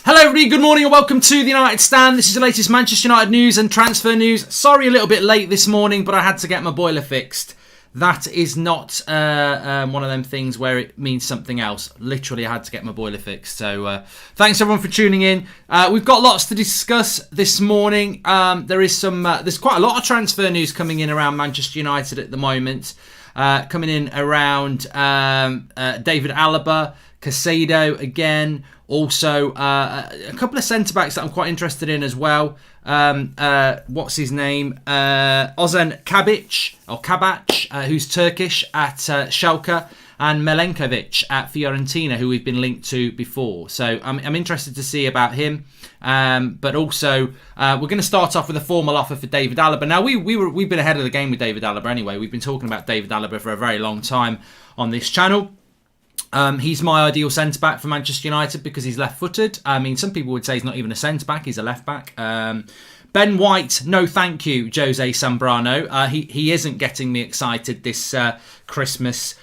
Hello everybody, good morning and welcome to the United Stand. This is the latest Manchester United news and transfer news. Sorry a little bit late this morning, but I had to get my boiler fixed. That is not one of them things where it means something else. Literally, I had to get my boiler fixed. So thanks everyone for tuning in. We've got lots to discuss this morning. There's quite a lot of transfer news coming in around Manchester United at the moment. Coming in around David Alaba, Caicedo again. Also, a couple of centre-backs that I'm quite interested in as well. What's his name? Ozan Kabak, who's Turkish at Schalke, and Milenkovic at Fiorentina, who we've been linked to before. So I'm interested to see about him. But also, we're going to start off with a formal offer for David Alaba. Now, we've been ahead of the game with David Alaba anyway. We've been talking about David Alaba for a very long time on this channel. He's my ideal centre-back for Manchester United because he's left-footed. I mean, some people would say he's not even a centre-back, he's a left-back. Ben White, no thank you, Jose Zambrano. He isn't getting me excited this Christmas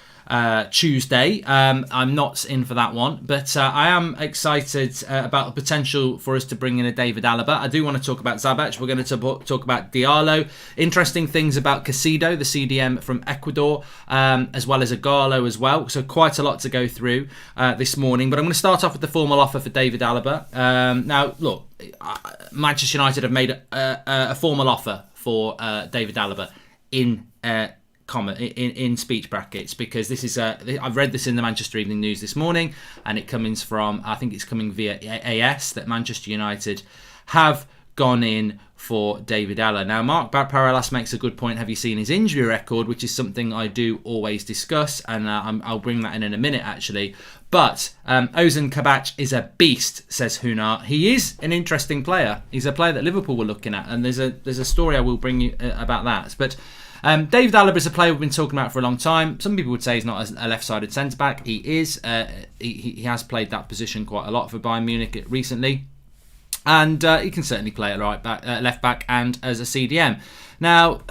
Tuesday. I'm not in for that one, but I am excited about the potential for us to bring in a David Alaba. I do want to talk about Zabac. We're going to talk about Ighalo. Interesting things about Caicedo, the CDM from Ecuador, as well as Ighalo as well. So quite a lot to go through this morning. But I'm going to start off with the formal offer for David Alaba. Now, look, Manchester United have made a formal offer for David Alaba in speech brackets, because this is I've read this in the Manchester Evening News this morning, and it comes from, I think it's coming via AS, that Manchester United have gone in for David Alaba. Now, Mark Parallas makes a good point. Have you seen his injury record? Which is something I do always discuss, and I'll bring that in a minute, actually. But Ozan Kabak is a beast, says Hunar. He is an interesting player. He's a player that Liverpool were looking at, and there's a story I will bring you about that. But David Alaba is a player we've been talking about for a long time. Some people would say he's not a left-sided centre-back. He is. He has played that position quite a lot for Bayern Munich recently. And he can certainly play at left-back and as a CDM. Now,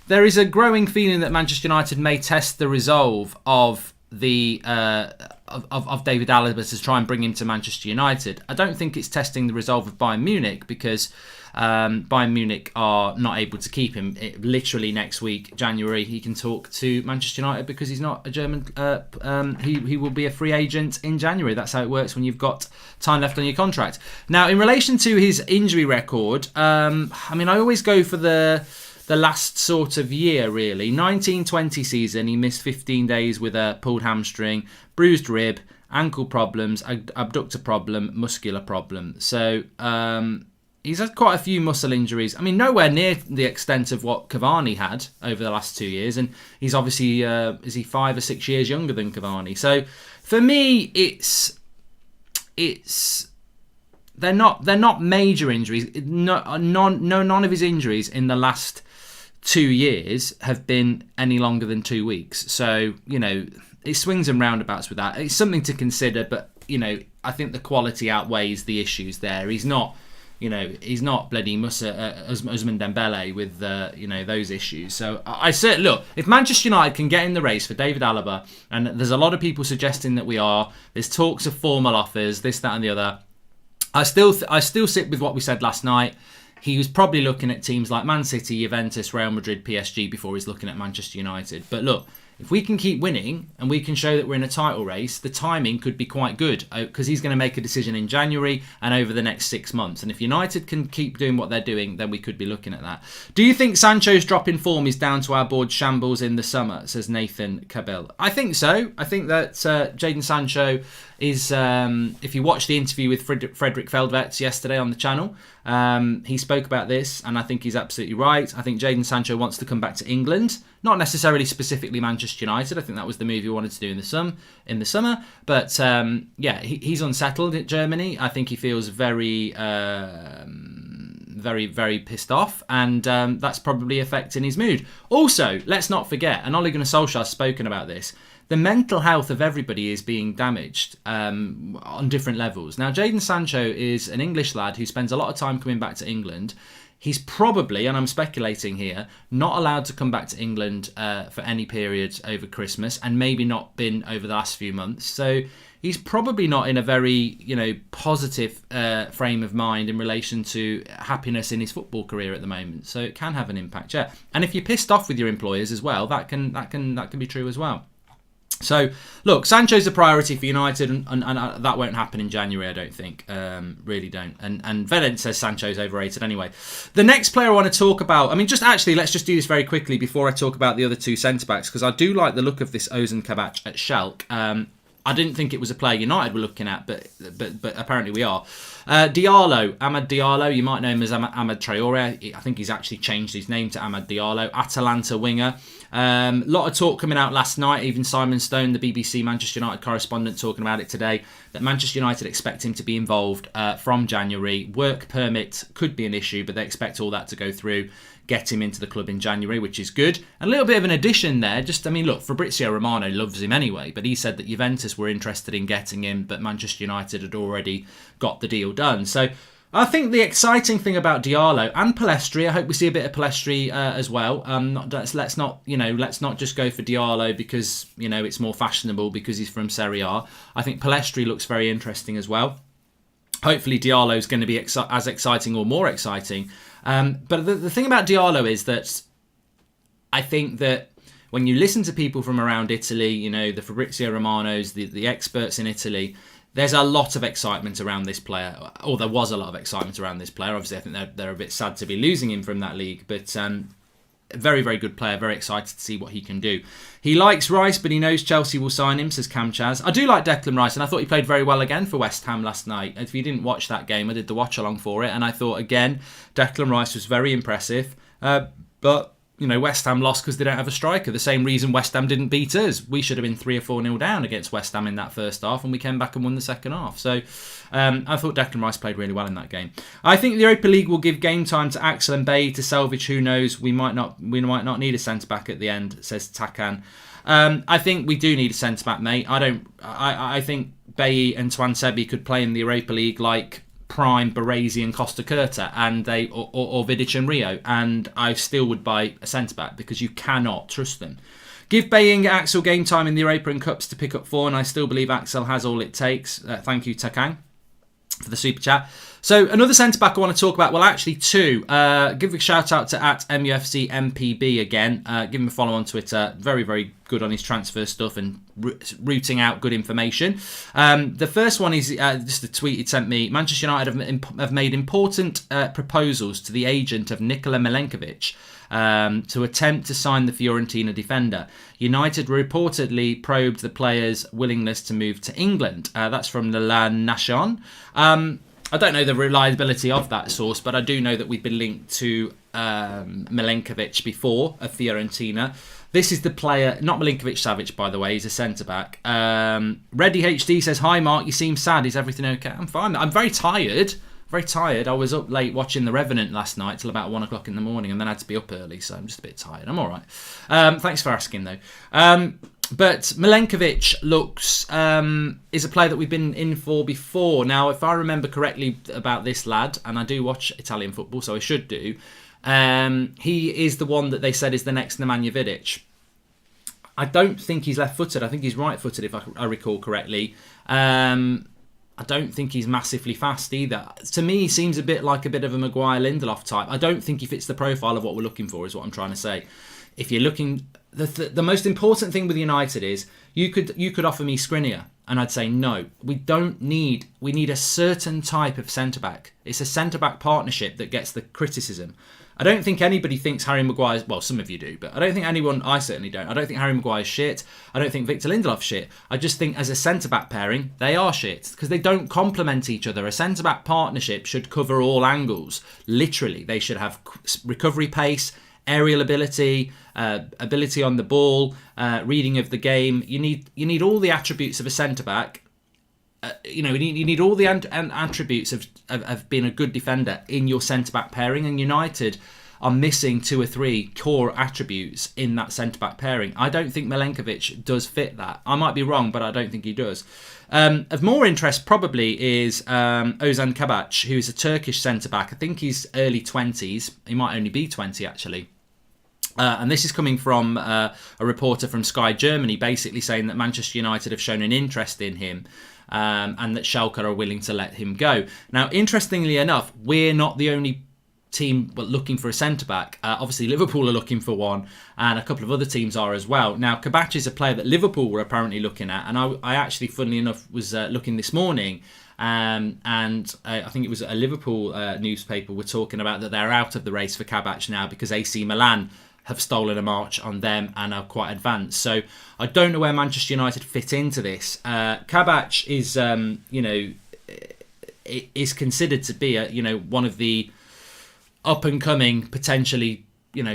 there is a growing feeling that Manchester United may test the resolve of the of David Alaba to try and bring him to Manchester United. I don't think it's testing the resolve of Bayern Munich, because Bayern Munich are not able to keep him. Literally next week, January, he can talk to Manchester United because he's not a German. He will be a free agent in January. That's how it works when you've got time left on your contract. Now, in relation to his injury record, I mean, I always go for the last sort of year, really. 1920 season, he missed 15 days with a pulled hamstring, bruised rib, ankle problems, abductor problem, muscular problem. So he's had quite a few muscle injuries. I mean, nowhere near the extent of what Cavani had over the last 2 years. And he's obviously, is he 5 or 6 years younger than Cavani? So for me, they're not major injuries. None of his injuries in the last 2 years have been any longer than 2 weeks. So, you know, it swings and roundabouts with that. It's something to consider, but, you know, I think the quality outweighs the issues there. He's not bloody Ousmane Dembele with, those issues. So I said, look, if Manchester United can get in the race for David Alaba, and there's a lot of people suggesting that we are, there's talks of formal offers, this, that and the other, I still sit with what we said last night. He was probably looking at teams like Man City, Juventus, Real Madrid, PSG before he's looking at Manchester United. But look, if we can keep winning and we can show that we're in a title race, the timing could be quite good, because he's going to make a decision in January and over the next 6 months. And if United can keep doing what they're doing, then we could be looking at that. Do you think Sancho's drop in form is down to our board's shambles in the summer, says Nathan Cabell? I think so. I think that Jadon Sancho is, if you watch the interview with Frederick Feldwets yesterday on the channel, he spoke about this, and I think he's absolutely right. I think Jadon Sancho wants to come back to England, not necessarily specifically Manchester United. I think that was the move he wanted to do in the summer. But he's unsettled at Germany. I think he feels very, very pissed off, and that's probably affecting his mood. Also, let's not forget, and Ole Gunnar Solskjaer has spoken about this, the mental health of everybody is being damaged on different levels. Now, Jadon Sancho is an English lad who spends a lot of time coming back to England. He's probably, and I'm speculating here, not allowed to come back to England for any period over Christmas, and maybe not been over the last few months. So he's probably not in a very, positive frame of mind in relation to happiness in his football career at the moment. So it can have an impact, yeah. And if you're pissed off with your employers as well, that can be true as well. So, look, Sancho's a priority for United, and that won't happen in January, I don't think. Really don't. And Vedent says Sancho's overrated anyway. The next player I want to talk about, let's just do this very quickly before I talk about the other two centre-backs, because I do like the look of this Ozan Kabak at Schalke. I didn't think it was a player United were looking at, but apparently we are. Diallo, Amad Diallo, you might know him as Amad Traore. I think he's actually changed his name to Amad Diallo. Atalanta winger. Lot of talk coming out last night. Even Simon Stone, the BBC Manchester United correspondent, talking about it today, that Manchester United expect him to be involved from January. Work permit could be an issue, but they expect all that to go through. Get him into the club in January, which is good. A little bit of an addition there. Look, Fabrizio Romano loves him anyway, but he said that Juventus were interested in getting him, but Manchester United had already got the deal done. So I think the exciting thing about Diallo and Pellistri, I hope we see a bit of Pellistri as well. Let's not just go for Diallo because it's more fashionable because he's from Serie A. I think Pellistri looks very interesting as well. Hopefully Diallo is going to be as exciting or more exciting. But the thing about Diallo is that I think that when you listen to people from around Italy, the Fabrizio Romanos, the experts in Italy, there's a lot of excitement around this player. Or there was a lot of excitement around this player. Obviously, I think they're a bit sad to be losing him from that league. But a very, very good player. Very excited to see what he can do. He likes Rice, but he knows Chelsea will sign him, says Cam Chaz. I do like Declan Rice, and I thought he played very well again for West Ham last night. If you didn't watch that game, I did the watch-along for it, and I thought, again, Declan Rice was very impressive. But West Ham lost because they don't have a striker. The same reason West Ham didn't beat us. We should have been 3 or 4-0 down against West Ham in that first half, and we came back and won the second half. So I thought Declan Rice played really well in that game. I think the Europa League will give game time to Axel and Bailly to salvage. Who knows? We might not need a centre back at the end, says Takan. I think we do need a centre back, mate. I think Bailly and Tuanzebe could play in the Europa League like Prime, Baresi and Costa Curta or Vidic and Rio, and I still would buy a centre-back because you cannot trust them. Give Bailly and Axel game time in the Europa and Cups to pick up form, and I still believe Axel has all it takes. Thank you, Takang, for the super chat. So another centre-back I want to talk about, well actually two. Give a shout out to @MUFC MPB again. Give him a follow on Twitter. Very, very good on his transfer stuff and rooting out good information. The first one is just a tweet he sent me. Manchester United have made important proposals to the agent of Nikola Milenkovic to attempt to sign the Fiorentina defender. United reportedly probed the player's willingness to move to England. That's from La Nation. I don't know the reliability of that source, but I do know that we've been linked to Milenkovic before of Fiorentina. This is the player, not Milinkovic-Savic, by the way. He's a centre-back. Reddy HD says, "Hi, Mark. You seem sad. Is everything okay?" I'm fine. I'm very tired. Very tired. I was up late watching The Revenant last night till about 1 o'clock in the morning, and then I had to be up early, so I'm just a bit tired. I'm all right. Thanks for asking, though. But Milenkovic is a player that we've been in for before. Now, if I remember correctly about this lad, and I do watch Italian football, so I should do, he is the one that they said is the next Nemanja Vidic. I don't think he's left-footed. I think he's right-footed, if I recall correctly. I don't think he's massively fast either. To me, he seems a bit like a bit of a Maguire-Lindelof type. I don't think he fits the profile of what we're looking for, is what I'm trying to say. If you're looking... The most important thing with United is you could offer me Skriniar, and I'd say no. We need a certain type of centre-back. It's a centre-back partnership that gets the criticism. I don't think anybody thinks Harry Maguire's... Well, some of you do, but I don't think anyone... I certainly don't. I don't think Harry Maguire's shit. I don't think Victor Lindelof's shit. I just think as a centre-back pairing, they are shit because they don't complement each other. A centre-back partnership should cover all angles. Literally, they should have recovery pace, aerial ability, ability on the ball, reading of the game. You need all the attributes of a centre-back. You need all the attributes of being a good defender in your centre-back pairing, and United are missing 2 or 3 core attributes in that centre-back pairing. I don't think Milenkovic does fit that. I might be wrong, but I don't think he does. Of more interest probably is Ozan Kabak, who's a Turkish centre-back. I think he's early 20s. He might only be 20, actually. And this is coming from a reporter from Sky Germany, basically saying that Manchester United have shown an interest in him. and that Schalke are willing to let him go. Now, interestingly enough, we're not the only team looking for a centre-back. Obviously, Liverpool are looking for one, and a couple of other teams are as well. Now, Kabach is a player that Liverpool were apparently looking at, and I actually, funnily enough, was looking this morning, and I think it was a Liverpool newspaper were talking about that they're out of the race for Kabach now because AC Milan have stolen a march on them and are quite advanced. So I don't know where Manchester United fit into this. Kabach is, is considered to be one of the up and coming, potentially,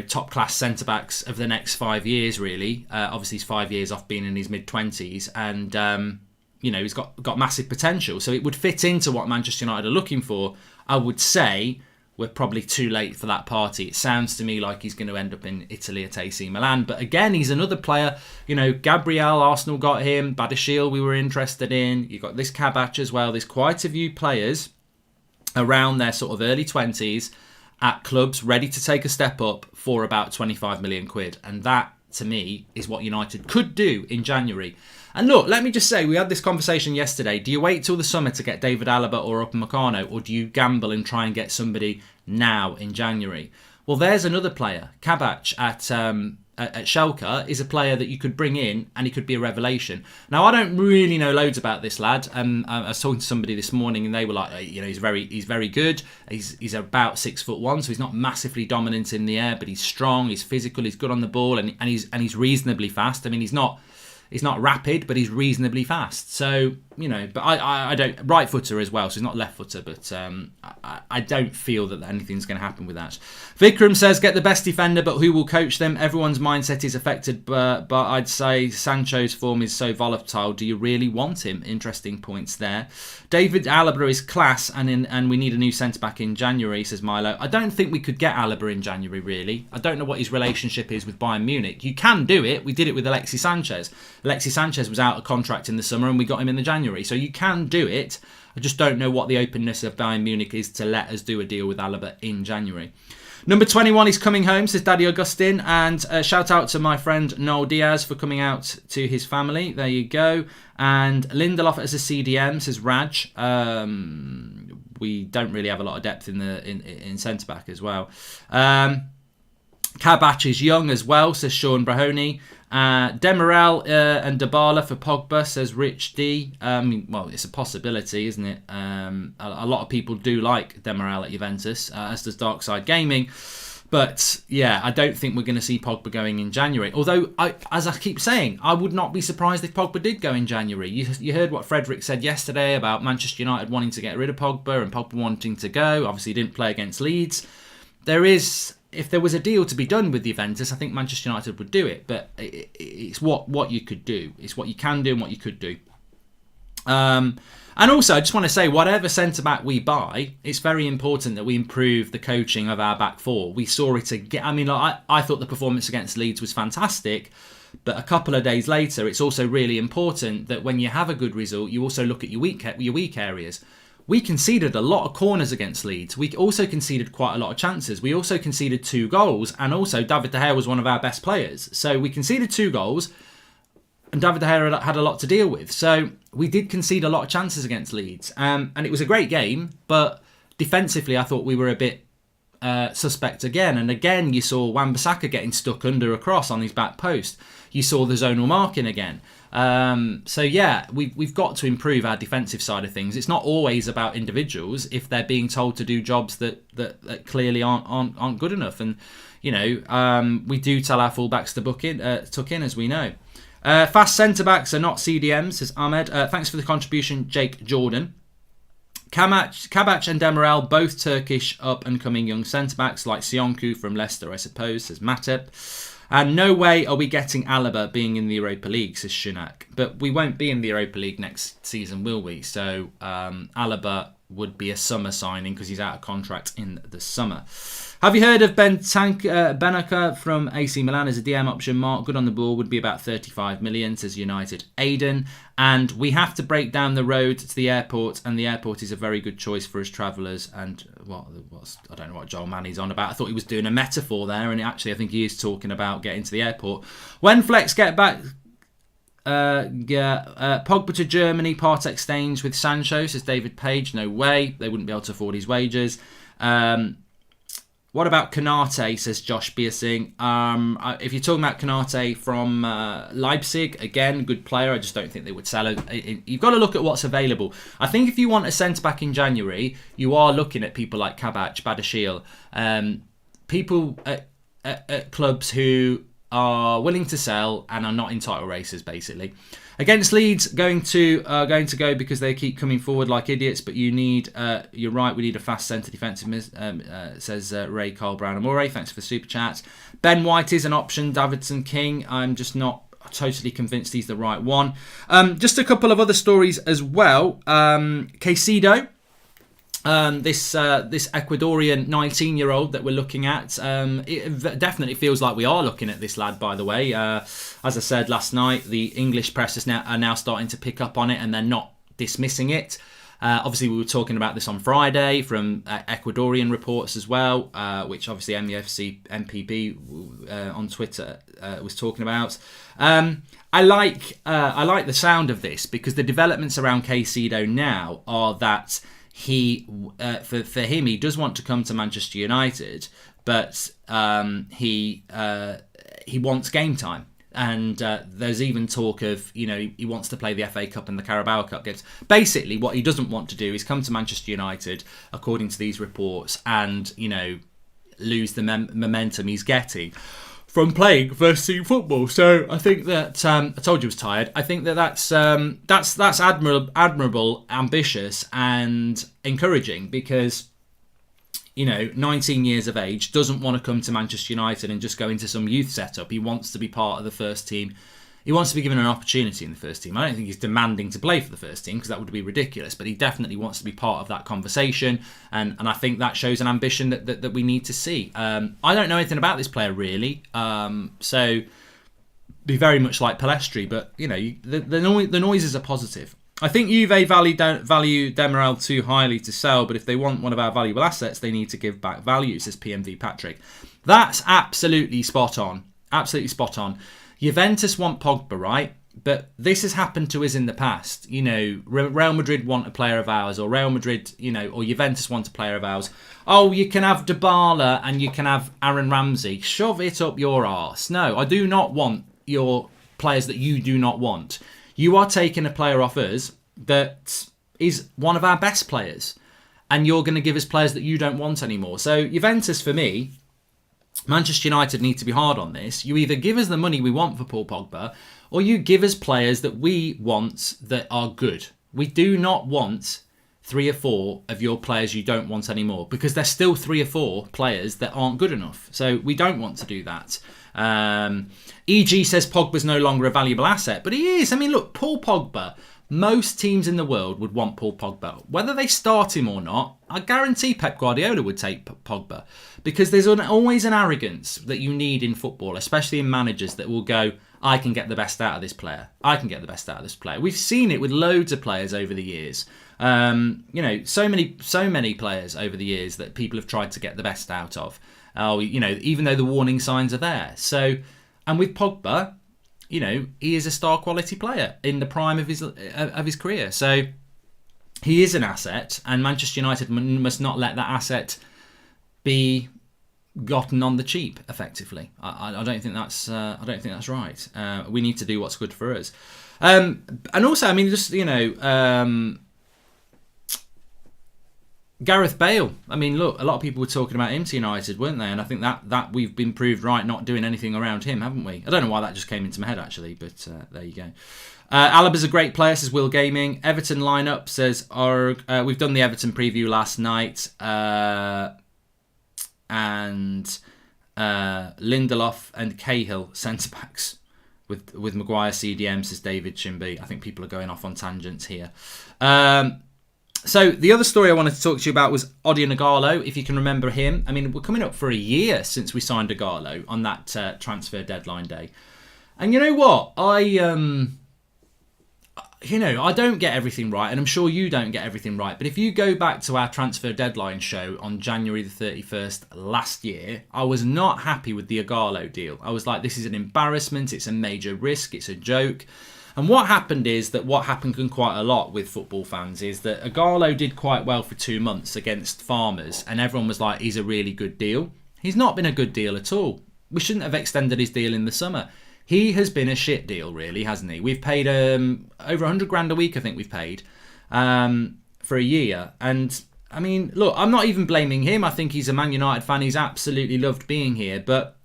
top class centre backs of the next 5 years. Really, obviously he's 5 years off being in his mid-20s, and he's got massive potential. So it would fit into what Manchester United are looking for. I would say we're probably too late for that party. It sounds to me like he's going to end up in Italy at AC Milan. But again, he's another player. Gabriel, Arsenal got him. Badiashile we were interested in. You've got this Kabach as well. There's quite a few players around their sort of early 20s at clubs ready to take a step up for about 25 million quid. And that, to me, is what United could do in January. And look, let me just say, we had this conversation yesterday. Do you wait till the summer to get David Alaba or Upamecano, or do you gamble and try and get somebody now in January? Well, there's another player. Kabach at Schalke is a player that you could bring in, and he could be a revelation. Now, I don't really know loads about this lad. I was talking to somebody this morning, and they were like, he's very good. He's about 6'1", so he's not massively dominant in the air, but he's strong, he's physical, he's good on the ball, and he's reasonably fast. I mean, he's not rapid, but he's reasonably fast. So, but I don't, right footer as well, so he's not left footer, but I don't feel that anything's going to happen with that. Vikram says, get the best defender, but who will coach them? Everyone's mindset is affected, but I'd say Sancho's form is so volatile. Do you really want him? Interesting points there. David Alaba is class, and we need a new centre-back in January, says Milo. I don't think we could get Alaba in January, really. I don't know what his relationship is with Bayern Munich. You can do it. We did it with Alexis Sanchez. Alexis Sanchez was out of contract in the summer, and we got him in the January. So you can do it. I just don't know what the openness of Bayern Munich is to let us do a deal with Alaba in January. Number 21 is coming home, says Daddy Augustine. And shout out to my friend Noel Diaz for coming out to his family. There you go. And Lindelof as a CDM, says Raj. We don't really have a lot of depth in centre-back as well. Kabach is young as well, says Sean Brahoni. Demirel and Dybala for Pogba, says Rich D. Well, it's a possibility, isn't it? A lot of people do like Demirel at Juventus, as does Darkside Gaming. But yeah, I don't think we're going to see Pogba going in January. Although, as I keep saying, I would not be surprised if Pogba did go in January. You heard what Frederick said yesterday about Manchester United wanting to get rid of Pogba and Pogba wanting to go. Obviously, he didn't play against Leeds. If there was a deal to be done with Juventus, I think Manchester United would do it. But it's what you could do. It's what you can do and what you could do. And also, I just want to say, whatever centre-back we buy, it's very important that we improve the coaching of our back four. We saw it again. I mean, I thought the performance against Leeds was fantastic. But a couple of days later, it's also really important that when you have a good result, you also look at your weak areas. We conceded a lot of corners against Leeds. We also conceded quite a lot of chances. We also conceded 2 goals. And also, David De Gea was one of our best players. So we conceded 2 goals. And David De Gea had a lot to deal with. So we did concede a lot of chances against Leeds. And it was a great game. But defensively, I thought we were a bit suspect again. And again, you saw Wan-Bissaka getting stuck under a cross on his back post. You saw the zonal marking again. So yeah, we've got to improve our defensive side of things. It's not always about individuals if they're being told to do jobs that clearly aren't good enough. And we do tell our fullbacks to tuck in, as we know. Fast centre backs are not CDMs, says Ahmed. Thanks for the contribution, Jake Jordan. Kabach and Demirel, both Turkish up and coming young centre backs like Sionku from Leicester, I suppose, says Matip. And no way are we getting Alaba being in the Europa League, says Shunak. But we won't be in the Europa League next season, will we? So Alaba would be a summer signing because he's out of contract in the summer. Have you heard of Benaka from AC Milan as a DM option? Mark, good on the ball, would be about 35 million, says United Aiden. And we have to break down the road to the airport, and the airport is a very good choice for us travellers. And I don't know what Joel Manny's on about. I thought he was doing a metaphor there, and actually I think he is talking about getting to the airport. When Flex get back Pogba to Germany, part exchange with Sancho, says David Page. No way. They wouldn't be able to afford his wages. What about Konate, says Josh Biersing. If you're talking about Konate from Leipzig, again, good player. I just don't think they would sell it. You've got to look at what's available. I think if you want a centre-back in January, you are looking at people like Kabak, Badashil, people at clubs who are willing to sell and are not in title races, basically. Against Leeds, going to go because they keep coming forward like idiots. But you need, you're right, we need a fast centre defensive, says Ray Carl Brown Amore. Thanks for the super chats. Ben White is an option. Davidson King, I'm just not totally convinced he's the right one. Just a couple of other stories as well. Caicedo. This Ecuadorian 19-year-old that we're looking at, it definitely feels like we are looking at this lad, by the way. As I said last night, the English press are now starting to pick up on it and they're not dismissing it. Obviously, we were talking about this on Friday from Ecuadorian reports as well, which obviously MUFC MPB on Twitter was talking about. I like the sound of this because the developments around Caicedo now are that for him, he does want to come to Manchester United, but he wants game time. And there's even talk of, he wants to play the FA Cup and the Carabao Cup games. Basically, what he doesn't want to do is come to Manchester United, according to these reports, and, lose the momentum he's getting from playing first team football. So I think that I told you I was tired. I think that's admirable, ambitious, and encouraging because 19 years of age doesn't want to come to Manchester United and just go into some youth setup. He wants to be part of the first team. He wants to be given an opportunity in the first team. I don't think he's demanding to play for the first team because that would be ridiculous, but he definitely wants to be part of that conversation, and I think that shows an ambition that we need to see. I don't know anything about this player really, so be very much like Palestri, but the noises are positive. I think Juve value Demiral too highly to sell, but if they want one of our valuable assets, they need to give back value, says PMV Patrick. That's absolutely spot on. Absolutely spot on. Juventus want Pogba, right? But this has happened to us in the past. Real Madrid want a player of ours, or Real Madrid, or Juventus want a player of ours. Oh, you can have Dybala and you can have Aaron Ramsey. Shove it up your arse. No, I do not want your players that you do not want. You are taking a player off us that is one of our best players, and you're going to give us players that you don't want anymore. So Juventus, for me, Manchester United need to be hard on this. You either give us the money we want for Paul Pogba, or you give us players that we want that are good. We do not want 3 or 4 of your players you don't want anymore, because there's still 3 or 4 players that aren't good enough. So we don't want to do that. EG says Pogba's no longer a valuable asset, but he is. I mean, look, Paul Pogba, most teams in the world would want Paul Pogba. Whether they start him or not, I guarantee Pep Guardiola would take Pogba, because there's always an arrogance that you need in football, especially in managers, that will go, I can get the best out of this player. I can get the best out of this player. We've seen it with loads of players over the years. So many players over the years that people have tried to get the best out of. Even though the warning signs are there. So, and with Pogba, he is a star quality player in the prime of his career. So he is an asset, and Manchester United must not let that asset be gotten on the cheap. Effectively, I don't think that's right. We need to do what's good for us, and also, I mean, just Gareth Bale. I mean, look, a lot of people were talking about him to United, weren't they? And I think that we've been proved right not doing anything around him, haven't we? I don't know why that just came into my head, actually, but there you go. Alaba's a great player, says Will Gaming. Everton lineup, says we've done the Everton preview last night. And Lindelof and Cahill centre-backs with Maguire CDM, says David Chimby. I think people are going off on tangents here. So the other story I wanted to talk to you about was Odion Ighalo, if you can remember him. I mean, we're coming up for a year since we signed Ighalo on that transfer deadline day. And you know what? I don't get everything right, and I'm sure you don't get everything right. But if you go back to our transfer deadline show on January the 31st last year, I was not happy with the Ighalo deal. I was like, this is an embarrassment. It's a major risk. It's a joke. And what happened is that what happened quite a lot with football fans is that Ighalo did quite well for 2 months against Farmers, and everyone was like, he's a really good deal. He's not been a good deal at all. We shouldn't have extended his deal in the summer. He has been a shit deal, really, hasn't he? We've paid over 100 grand a week, I think we've paid, for a year. And, I mean, look, I'm not even blaming him. I think he's a Man United fan. He's absolutely loved being here. But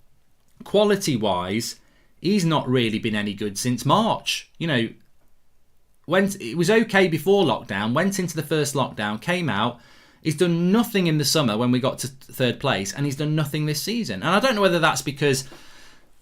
quality-wise, he's not really been any good since March. You know, it was okay before lockdown, went into the first lockdown, came out. He's done nothing in the summer when we got to third place, and he's done nothing this season. And I don't know whether that's because,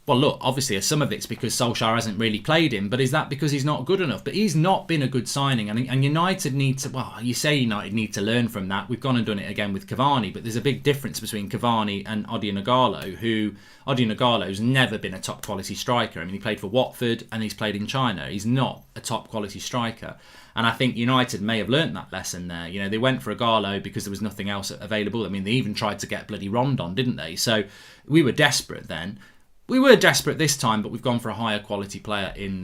well, look, obviously some of it's because Solskjaer hasn't really played him, but is that because he's not good enough? But he's not been a good signing, and United need to, well, you say United need to learn from that. We've gone and done it again with Cavani, but there's a big difference between Cavani and Odion Ighalo, who, Odion Ighalo's never been a top quality striker. I mean, he played for Watford and he's played in China. He's not a top quality striker. And I think United may have learnt that lesson there. You know, they went for Ighalo because there was nothing else available. I mean, they even tried to get bloody Rondon, didn't they? So we were desperate then. We were desperate this time, but we've gone for a higher quality player in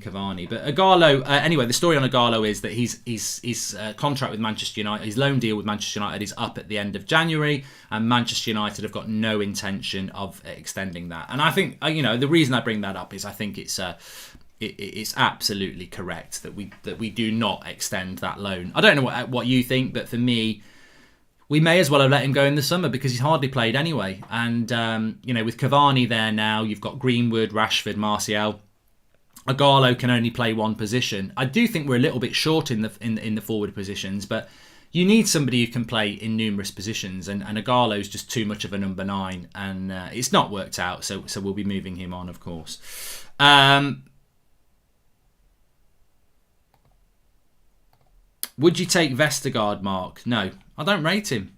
Cavani. But Ighalo, anyway, the story on Ighalo is that his contract with Manchester United, his loan deal with Manchester United is up at the end of January, and Manchester United have got no intention of extending that. And I think, you know, the reason I bring that up is I think it's absolutely correct that we do not extend that loan. I don't know what you think, but for me, we may as well have let him go in the summer because he's hardly played anyway. And, you know, with Cavani there now, you've got Greenwood, Rashford, Martial. Ighalo can only play one position. I do think we're a little bit short in the forward positions, but you need somebody who can play in numerous positions. And Ighalo's just too much of a number 9. And it's not worked out, so we'll be moving him on, of course. Would you take Vestergaard, Mark? No, I don't rate him.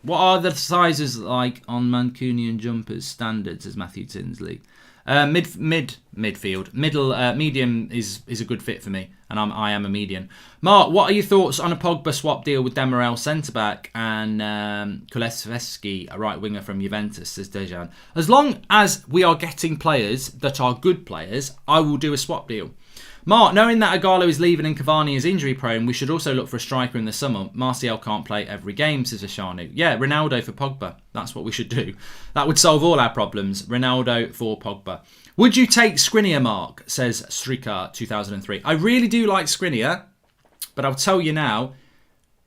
What are the sizes like on Mancunian jumpers standards, as Matthew Tinsley? Midfield. Medium is a good fit for me, and I am a median. Mark, what are your thoughts on a Pogba swap deal with Demirel centre-back and Kulusevski, a right winger from Juventus, says Dejan? As long as we are getting players that are good players, I will do a swap deal. Mark, knowing that Ighalo is leaving and Cavani is injury prone, we should also look for a striker in the summer. Martial can't play every game, says Ashanu. Yeah, Ronaldo for Pogba. That's what we should do. That would solve all our problems. Ronaldo for Pogba. Would you take Skriniar, Mark, says Strikar 2003. I really do like Skriniar, but I'll tell you now,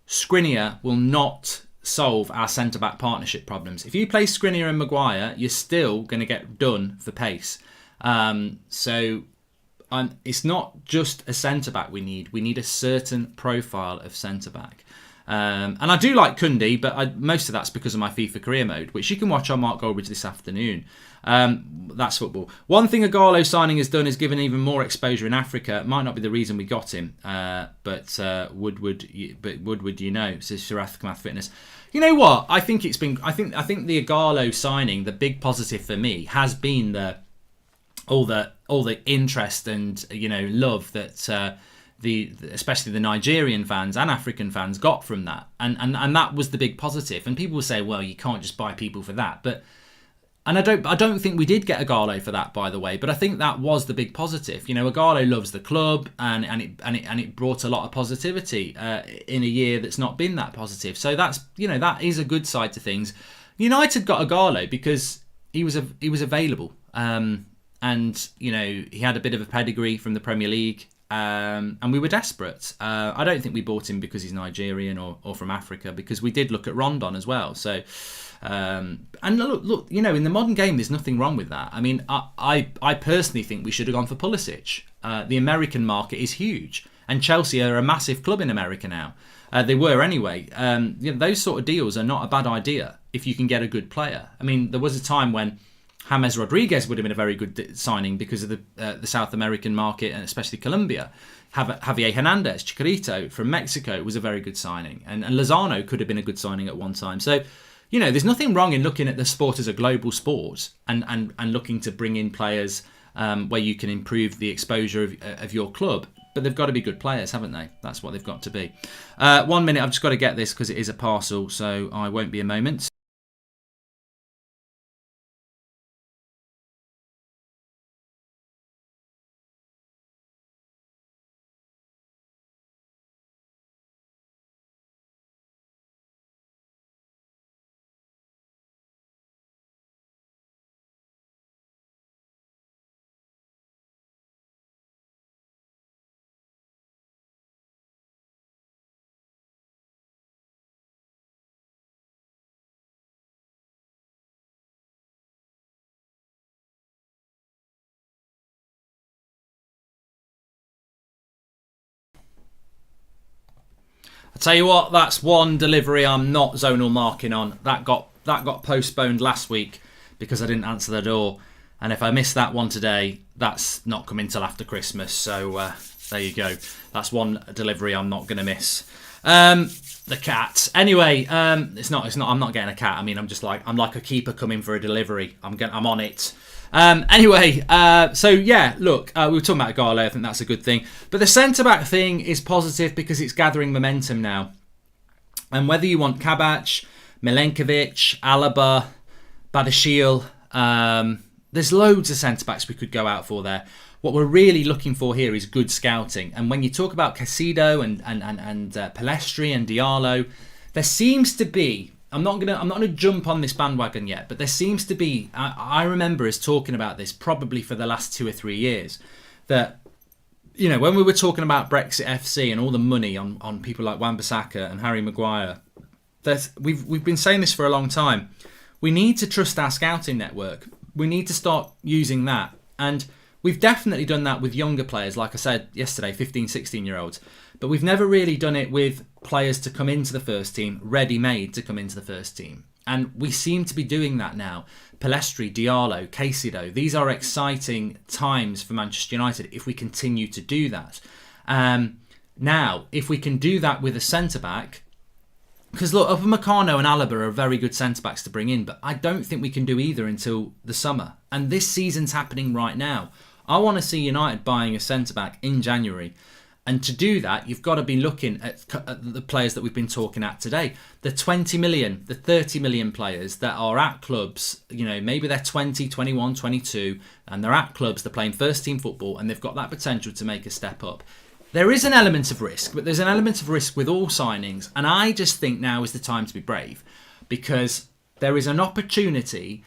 Skriniar will not solve our centre-back partnership problems. If you play Skriniar and Maguire, you're still going to get done for pace. It's not just a centre-back we need. We need a certain profile of centre-back. And I do like Kundi, but most of that's because of my FIFA career mode, which you can watch on Mark Goldbridge this afternoon. That's football. One thing Ighalo signing has done is given even more exposure in Africa. It might not be the reason we got him, but Woodward, you know, says Sharath Kamath Fitness. You know what? I think the Ighalo signing, the big positive for me, has been all the interest and, you know, love that especially the Nigerian fans and African fans got from that, and that was the big positive. And people will say, well, you can't just buy people for that, and I don't think we did get Ighalo for that, by the way. But I think that was the big positive. You know, Ighalo loves the club, and it brought a lot of positivity in a year that's not been that positive. So that's, you know, that is a good side to things. United got Ighalo because he was available. And, you know, he had a bit of a pedigree from the Premier League, and we were desperate. I don't think we bought him because he's Nigerian or from Africa, because we did look at Rondon as well. So, and look, you know, in the modern game, there's nothing wrong with that. I mean, I personally think we should have gone for Pulisic. The American market is huge, and Chelsea are a massive club in America now. They were anyway. You know, those sort of deals are not a bad idea if you can get a good player. I mean, there was a time when James Rodriguez would have been a very good signing because of the South American market, and especially Colombia. Javier Hernandez, Chicharito from Mexico was a very good signing. And Lozano could have been a good signing at one time. So, you know, there's nothing wrong in looking at the sport as a global sport and looking to bring in players where you can improve the exposure of your club. But they've got to be good players, haven't they? That's what they've got to be. 1 minute, I've just got to get this because it is a parcel, so I won't be a moment. Tell you what, that's one delivery I'm not zonal marking on. That got postponed last week because I didn't answer the door. And if I miss that one today, that's not coming till after Christmas. So there you go. That's one delivery I'm not going to miss. The cat. Anyway, it's not. I'm not getting a cat. I mean, I'm like a keeper coming for a delivery. I'm on it. Anyway, so yeah, look, we were talking about Ighalo. I think that's a good thing. But the centre-back thing is positive because it's gathering momentum now. And whether you want Kabach, Milenkovic, Alaba, Badashil, there's loads of centre-backs we could go out for there. What we're really looking for here is good scouting. And when you talk about Caicedo and Pelestri and Ighalo, there seems to be, I'm not gonna jump on this bandwagon yet, but there seems to be, I remember us talking about this probably for the last 2 or 3 years, that, you know, when we were talking about Brexit FC and all the money on people like Wan-Bissaka and Harry Maguire, that we've been saying this for a long time. We need to trust our scouting network. We need to start using that. And we've definitely done that with younger players, like I said yesterday, 15, 16-year-olds. But we've never really done it with players to come into the first team, ready-made to come into the first team. And we seem to be doing that now. Pelestri, Ighalo, Caicedo, these are exciting times for Manchester United if we continue to do that. Now, if we can do that with a centre-back, because look, Upamecano and Alaba are very good centre-backs to bring in, but I don't think we can do either until the summer. And this season's happening right now. I want to see United buying a centre-back in January. And to do that, you've got to be looking at the players that we've been talking at today. The 20 million, the 30 million players that are at clubs, you know, maybe they're 20, 21, 22, and they're at clubs, they're playing first-team football, and they've got that potential to make a step up. There is an element of risk, but there's an element of risk with all signings. And I just think now is the time to be brave, because there is an opportunity.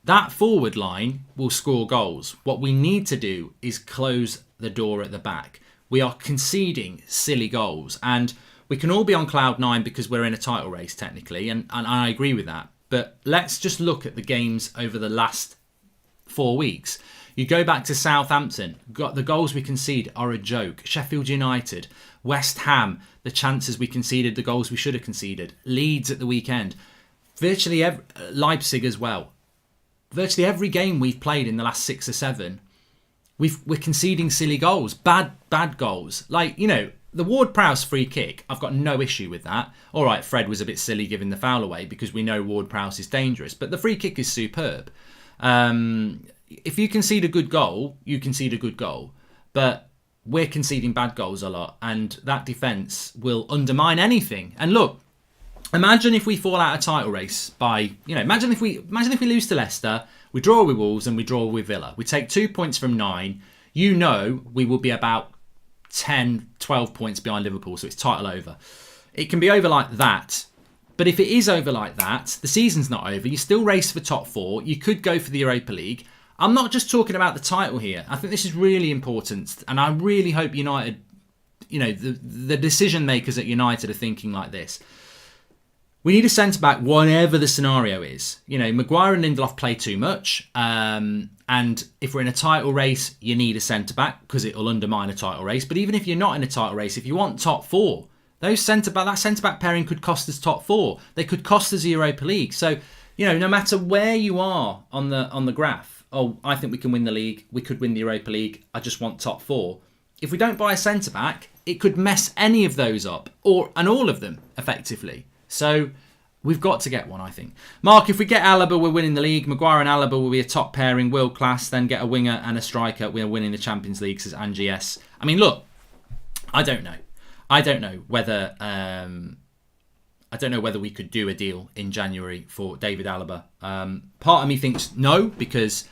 That forward line will score goals. What we need to do is close the door at the back. We are conceding silly goals, and we can all be on cloud nine because we're in a title race technically, and I agree with that. But let's just look at the games over the last 4 weeks. You go back to Southampton, the goals we concede are a joke. Sheffield United, West Ham, the chances we conceded, the goals we should have conceded. Leeds at the weekend. Leipzig as well. Virtually every game we've played in the last 6 or 7, we're conceding silly goals, bad goals. Like, you know, the Ward-Prowse free kick, I've got no issue with that. All right, Fred was a bit silly giving the foul away because we know Ward-Prowse is dangerous, but the free kick is superb. If you concede a good goal, you concede a good goal. But we're conceding bad goals a lot, and that defence will undermine anything. And look, imagine if we fall out of title race by, you know, imagine if we lose to Leicester, we draw with Wolves and we draw with Villa. We take 2 points from 9. You know we will be about 10, 12 points behind Liverpool, so it's title over. It can be over like that. But if it is over like that, the season's not over. You still race for top 4. You could go for the Europa League. I'm not just talking about the title here. I think this is really important. And I really hope United, you know, the decision makers at United are thinking like this. We need a centre-back, whatever the scenario is. You know, Maguire and Lindelof play too much. And if we're in a title race, you need a centre-back because it will undermine a title race. But even if you're not in a title race, if you want top 4, that centre-back pairing could cost us top 4. They could cost us the Europa League. So, you know, no matter where you are on the graph, oh, I think we can win the league, we could win the Europa League, I just want top 4. If we don't buy a centre-back, it could mess any of those up, and all of them, effectively. So we've got to get one, I think. Mark, if we get Alaba, we're winning the league. Maguire and Alaba will be a top pairing, world class, then get a winger and a striker, we're winning the Champions League, says Angie S. I mean, look, I don't know whether we could do a deal in January for David Alaba. Part of me thinks no, because...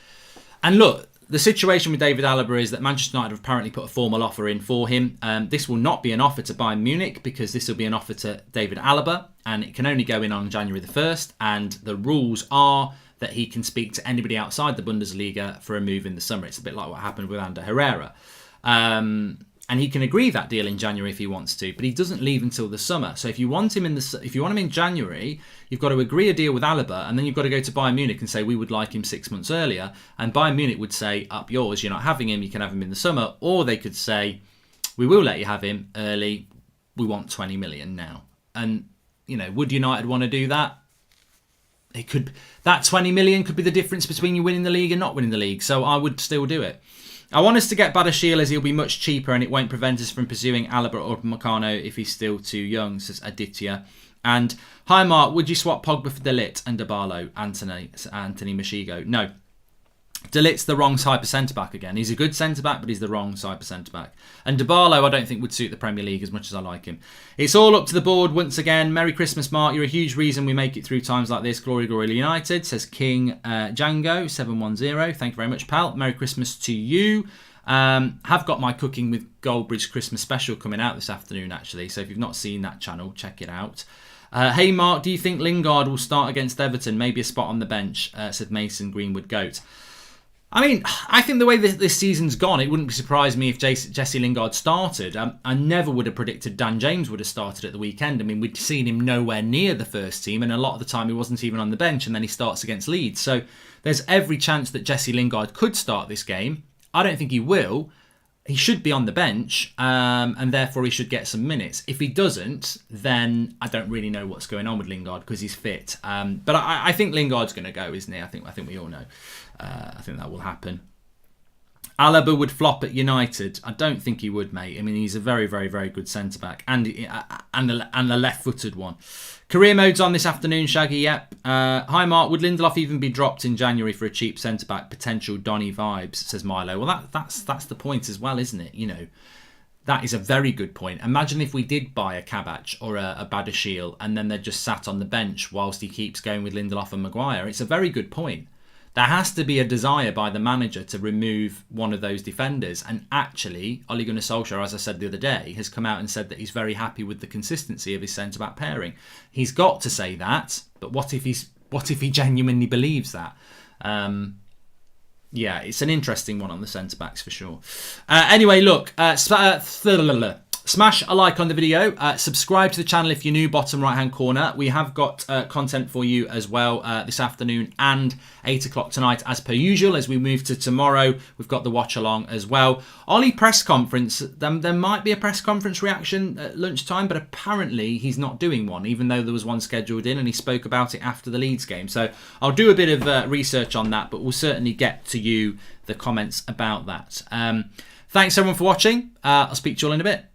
And look, the situation with David Alaba is that Manchester United have apparently put a formal offer in for him. This will not be an offer to Bayern Munich because this will be an offer to David Alaba, and it can only go in on January the 1st. And the rules are that he can speak to anybody outside the Bundesliga for a move in the summer. It's a bit like what happened with Ander Herrera. And he can agree that deal in January if he wants to, but he doesn't leave until the summer. So if you want him in January, you've got to agree a deal with Alaba, and then you've got to go to Bayern Munich and say we would like him 6 months earlier. And Bayern Munich would say, up yours, you're not having him, you can have him in the summer. Or they could say, we will let you have him early, we want 20 million now. And, you know, would United want to do that? It could. That 20 million could be the difference between you winning the league and not winning the league. So I would still do it. I want us to get Badiashile as he'll be much cheaper and it won't prevent us from pursuing Alaba or Meccano if he's still too young, says Aditya. And, hi Mark, would you swap Pogba for De Ligt and Ighalo, Anthony Mashigo? No. De Ligt's the wrong type of centre-back again. He's a good centre-back, but he's the wrong type of centre-back. And Ighalo, I don't think would suit the Premier League as much as I like him. It's all up to the board once again. Merry Christmas, Mark. You're a huge reason we make it through times like this. Glory, glory, United, says King Django 710. Thank you very much, pal. Merry Christmas to you. Have got my Cooking with Goldbridge Christmas special coming out this afternoon, actually. So if you've not seen that channel, check it out. Hey, Mark, do you think Lingard will start against Everton? Maybe a spot on the bench, said Mason Greenwood Goat. I mean, I think the way this season's gone, it wouldn't surprise me if Jesse Lingard started. I never would have predicted Dan James would have started at the weekend. I mean, we'd seen him nowhere near the first team, and a lot of the time he wasn't even on the bench, and then he starts against Leeds. So there's every chance that Jesse Lingard could start this game. I don't think he will. He should be on the bench, and therefore he should get some minutes. If he doesn't, then I don't really know what's going on with Lingard because he's fit. But I think Lingard's going to go, isn't he? I think we all know. I think that will happen. Alaba would flop at United. I don't think he would, mate. I mean, he's a very, very, very good centre-back and a left-footed one. Career mode's on this afternoon, Shaggy, yep. Hi, Mark. Would Lindelof even be dropped in January for a cheap centre-back? Potential Donny vibes, says Milo. Well, that's the point as well, isn't it? You know, that is a very good point. Imagine if we did buy a Kabach or a Badiashile and then they're just sat on the bench whilst he keeps going with Lindelof and Maguire. It's a very good point. There has to be a desire by the manager to remove one of those defenders. And actually, Ole Gunnar Solskjaer, as I said the other day, has come out and said that he's very happy with the consistency of his centre-back pairing. He's got to say that, but what if he genuinely believes that? Yeah, it's an interesting one on the centre-backs for sure. Anyway, look, smash a like on the video. Subscribe to the channel if you're new, bottom right-hand corner. We have got content for you as well this afternoon and 8 o'clock tonight as per usual. As we move to tomorrow, we've got the watch-along as well. Ollie press conference. There might be a press conference reaction at lunchtime, but apparently he's not doing one, even though there was one scheduled in, and he spoke about it after the Leeds game. So I'll do a bit of research on that, but we'll certainly get to you the comments about that. Thanks everyone for watching. I'll speak to you all in a bit.